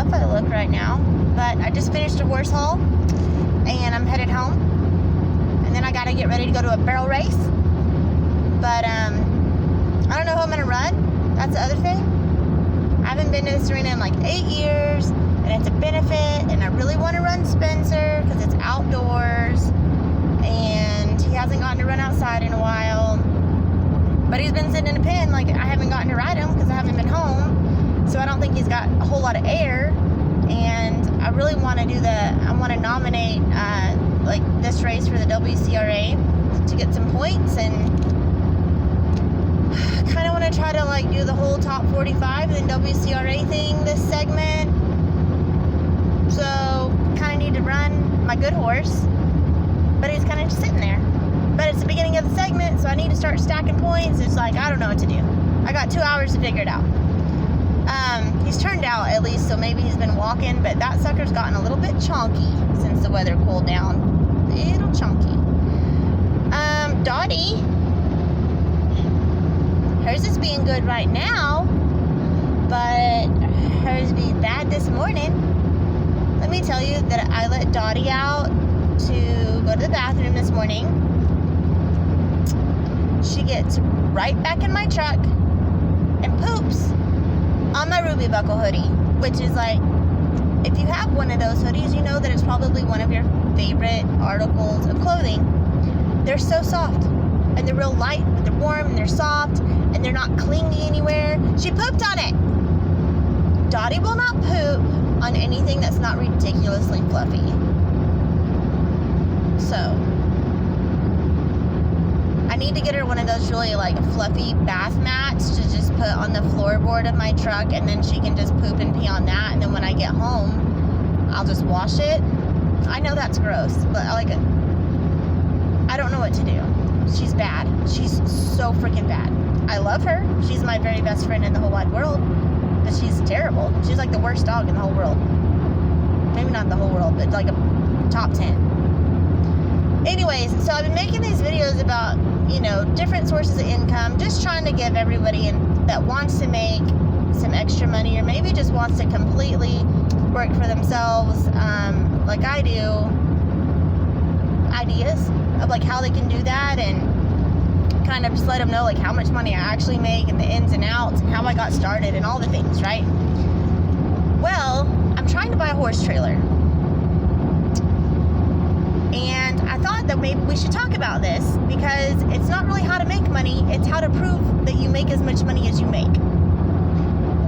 buff I look right now. But I just finished a horse haul, and I'm headed home. And then I gotta get ready to go to a barrel race. But I don't know who I'm gonna run. That's the other thing. I haven't been to this arena in like 8 years, and it's a benefit, and I really want to run Spencer because it's outdoors, and he hasn't gotten to run outside in a while. But he's been sitting in a pen, like I haven't gotten to ride him because I haven't been home, so I don't think he's got a whole lot of air. And I really want to I want to nominate like this race for the WCRA to get some points, and kind of want to try to like do the whole top 45 and then WCRA thing this segment. So kind of need to run my good horse, but he's kind of just sitting there. But it's the beginning of the segment, so I need to start stacking points. It's like, I don't know what to do. I got 2 hours to figure it out. He's turned out at least, so maybe he's been walking, but that sucker's gotten a little bit chonky since the weather cooled down. A little chonky. Dottie, hers is being good right now, but hers be bad this morning. Let me tell you that I let Dottie out to go to the bathroom this morning. She gets right back in my truck and poops on my Ruby Buckle hoodie, which is like, if you have one of those hoodies, you know that it's probably one of your favorite articles of clothing. They're so soft, and they're real light, but they're warm, and they're soft, and they're not clingy anywhere. She pooped on it. Dottie will not poop on anything that's not ridiculously fluffy. So I need to get her one of those really like fluffy bath mats to just put on the floorboard of my truck, and then she can just poop and pee on that, and then when I get home I'll just wash it. I know that's gross, but I don't know what to do. She's bad. She's so freaking bad. I love her. She's my very best friend in the whole wide world, but she's terrible. She's like the worst dog in the whole world. Maybe not the whole world, but like a top 10. Anyways, so I've been making these videos about, you know, different sources of income, just trying to give everybody that wants to make some extra money, or maybe just wants to completely work for themselves, like I do, ideas of like how they can do that, and kind of just let them know like how much money I actually make, and the ins and outs, and how I got started, and all the things, right? Well, I'm trying to buy a horse trailer, and I thought that maybe we should talk about this, because it's not really how to make money, it's how to prove that you make as much money as you make.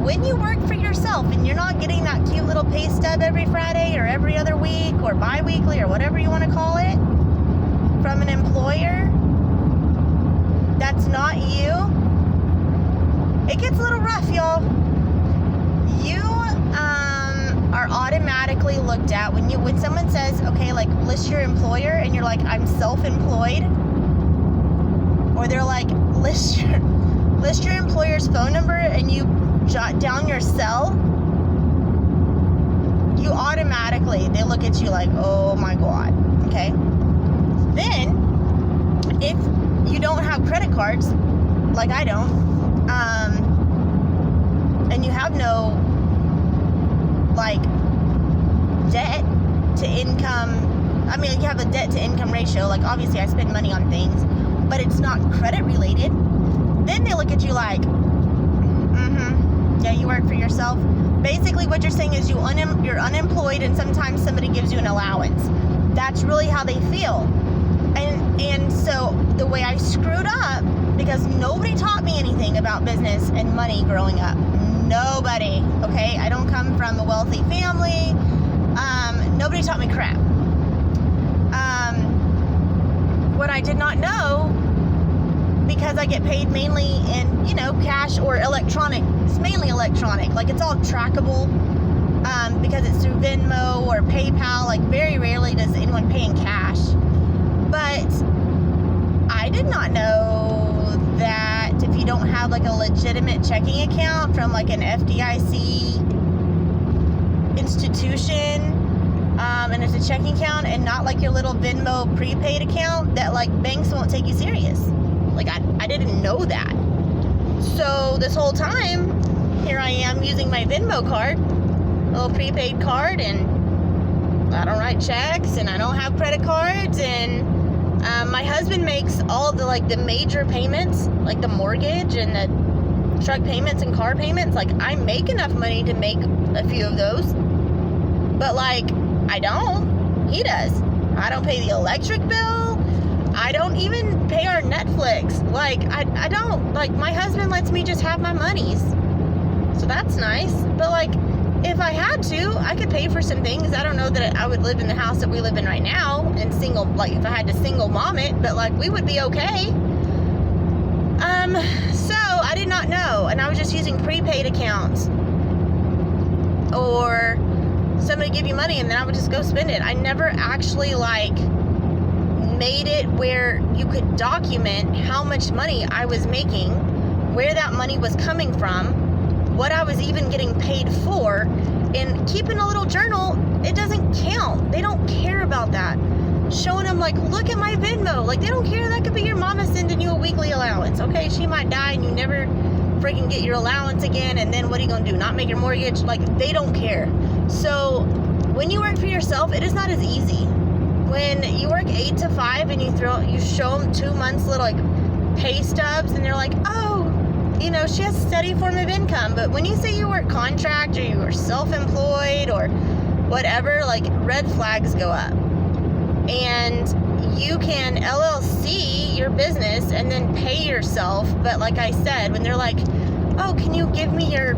When you work for yourself and you're not getting that cute little pay stub every Friday or every other week or bi-weekly or whatever you want to call it from an employer that's not you, it gets a little rough, y'all. You are automatically looked at when someone says, okay, like list your employer, and you're like, I'm self-employed, or they're like, list your employer's phone number, and you jot down your cell, you automatically, they look at you like, oh my god, okay? Then, if you don't have credit cards, like I don't, and you have no, like, debt to income, I mean, you have a debt to income ratio, like obviously I spend money on things, but it's not credit related, then they look at you like, yeah, you work for yourself. Basically what you're saying is you're unemployed, and sometimes somebody gives you an allowance. That's really how they feel. And so the way I screwed up, because nobody taught me anything about business and money growing up. Nobody, okay? I don't come from a wealthy family. Nobody taught me crap. What I did not know, because I get paid mainly in, you know, cash or electronic. It's mainly electronic. Like, it's all trackable, because it's through Venmo or PayPal. Like, very rarely does anyone pay in cash. But I did not know that if you don't have, like, a legitimate checking account from, like, an FDIC institution, and it's a checking account and not, like, your little Venmo prepaid account, that, like, banks won't take you serious. Like, I didn't know that. So this whole time, here I am using my Venmo card, little prepaid card, and I don't write checks, and I don't have credit cards, and my husband makes all the, like, the major payments, like the mortgage and the truck payments and car payments. Like, I make enough money to make a few of those, but, like, I don't. He does. I don't pay the electric bill. I don't even pay our Netflix. Like, I don't. Like, my husband lets me just have my monies. So that's nice. But, like, if I had to, I could pay for some things. I don't know that I would live in the house that we live in right now and single, like, if I had to single mom it, but, like, we would be okay. So I did not know, and I was just using prepaid accounts, or somebody give you money and then I would just go spend it. I never actually, like, made it where you could document how much money I was making, where that money was coming from, what I was even getting paid for, and keeping a little journal. It doesn't count. They don't care about that. Showing them, like, look at my Venmo. Like, they don't care. That could be your mama sending you a weekly allowance. Okay, she might die and you never freaking get your allowance again, and then what are you gonna do? Not make your mortgage? Like, they don't care. So when you work for yourself, it is not as easy. When you work 8 to 5 and you show them 2 months little, like, pay stubs, and they're like, oh, you know, she has a steady form of income. But when you say you work contract, or you are self-employed, or whatever, like, red flags go up. And you can LLC your business and then pay yourself. But like I said, when they're like, oh, can you give me your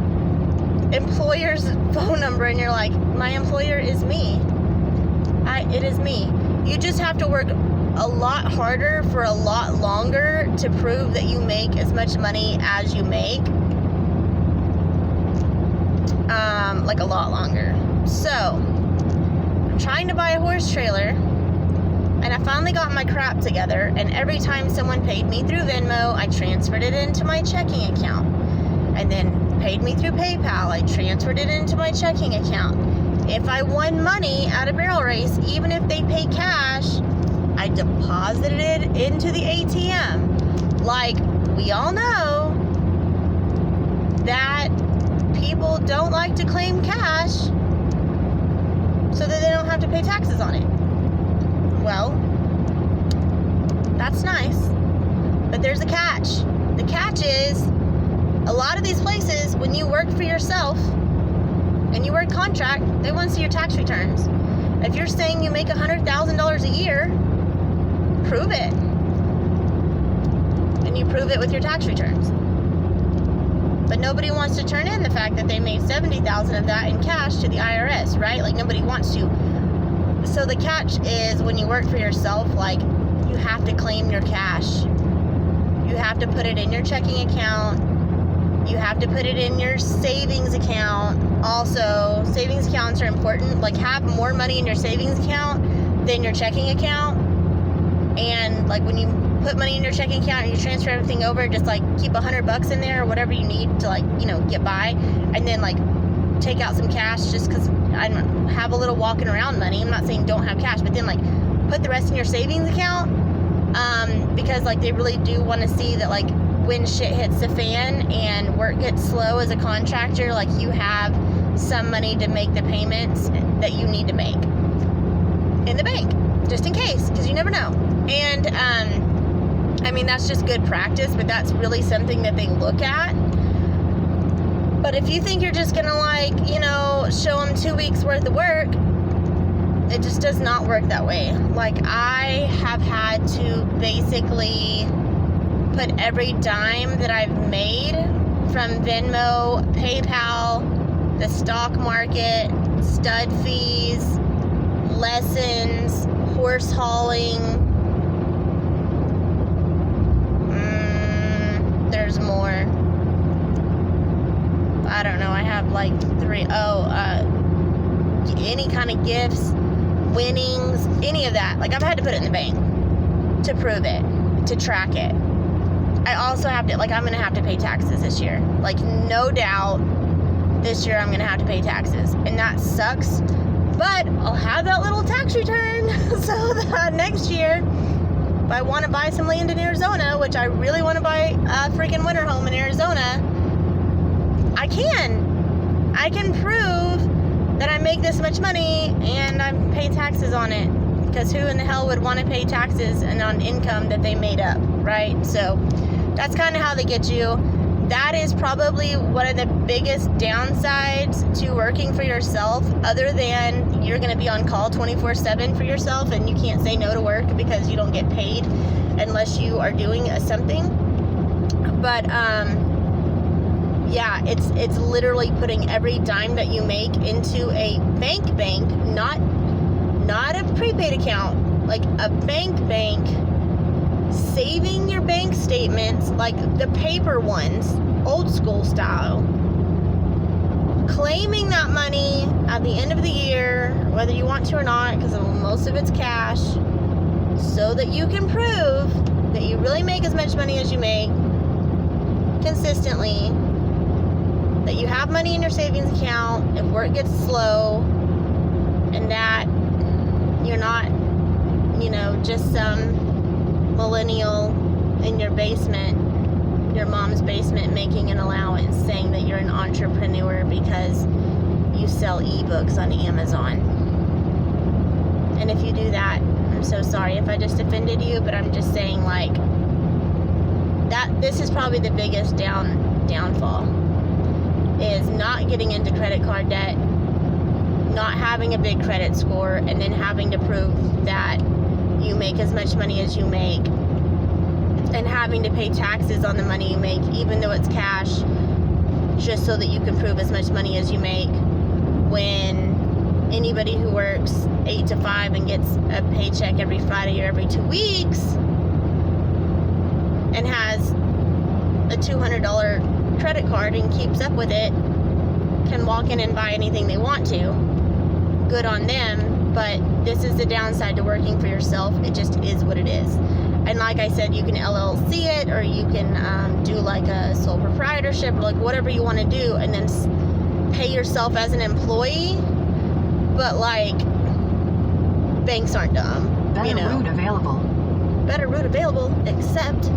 employer's phone number? And you're like, my employer is me. It is me. You just have to work a lot harder for a lot longer to prove that you make as much money as you make. Like, a lot longer. So I'm trying to buy a horse trailer, and I finally got my crap together, and every time someone paid me through Venmo, I transferred it into my checking account. And then paid me through PayPal, I transferred it into my checking account. If I won money at a barrel race, even if they pay cash, I deposited it into the ATM. Like, we all know that people don't like to claim cash so that they don't have to pay taxes on it. Well, that's nice, but there's a catch. The catch is, a lot of these places, when you work for yourself and you work contract, they want to see your tax returns. If you're saying you make $100,000 a year, prove it. And you prove it with your tax returns. But nobody wants to turn in the fact that they made $70,000 of that in cash to the IRS, right? Like, nobody wants to. So the catch is, when you work for yourself, like, you have to claim your cash. You have to put it in your checking account. You have to put it in your savings account. Also, savings accounts are important. Like, have more money in your savings account than your checking account. And, like, when you put money in your checking account and you transfer everything over, just, like, keep $100 in there or whatever you need to, like, you know, get by. And then, like, take out some cash, just because I have a little walking around money. I'm not saying don't have cash, but then, like, put the rest in your savings account. Because, like, they really do want to see that, like, when shit hits the fan and work gets slow as a contractor, like, you have some money to make the payments that you need to make in the bank, just in case, because you never know. And I mean, that's just good practice, but that's really something that they look at. But if you think you're just gonna, like, you know, show them 2 weeks worth of work, it just does not work that way. Like, I have had to basically put every dime that I've made from Venmo, PayPal, the stock market, stud fees, lessons, horse hauling. There's more. I don't know. I have like 3. Any kind of gifts, winnings, any of that. Like, I've had to put it in the bank to prove it, to track it. I also have to, like, I'm going to have to pay taxes this year. Like, no doubt this year I'm going to have to pay taxes. And that sucks. But I'll have that little tax return so that next year, if I want to buy some land in Arizona, which I really want to buy a freaking winter home in Arizona, I can prove that I make this much money and I pay taxes on it. Because who in the hell would want to pay taxes and on income that they made up, right? So that's kind of how they get you. That is probably one of the biggest downsides to working for yourself, other than you're going to be on call 24/7 for yourself and you can't say no to work because you don't get paid unless you are doing something. But yeah, it's literally putting every dime that you make into a bank, not a prepaid account, like a bank, saving your bank statements, like the paper ones, old school style, claiming that money at the end of the year, whether you want to or not, because most of it's cash, so that you can prove that you really make as much money as you make consistently, that you have money in your savings account if work gets slow, and that you're not, just some millennial in your basement, your mom's basement, making an allowance saying that you're an entrepreneur because you sell ebooks on Amazon. And if you do that, I'm so sorry if I just offended you, but I'm just saying, like, that this is probably the biggest downfall, is not getting into credit card debt, not having a big credit score, and then having to prove that you make as much money as you make, and having to pay taxes on the money you make, even though it's cash, just so that you can prove as much money as you make, when anybody who works 8 to 5 and gets a paycheck every Friday or every 2 weeks and has a $200 credit card and keeps up with it, can walk in and buy anything they want to. Good on them. But this is the downside to working for yourself. It just is what it is. And like I said, you can LLC it, or you can do like a sole proprietorship, or like whatever you want to do, and then pay yourself as an employee. But like, banks aren't dumb. Better route available. Better route available, except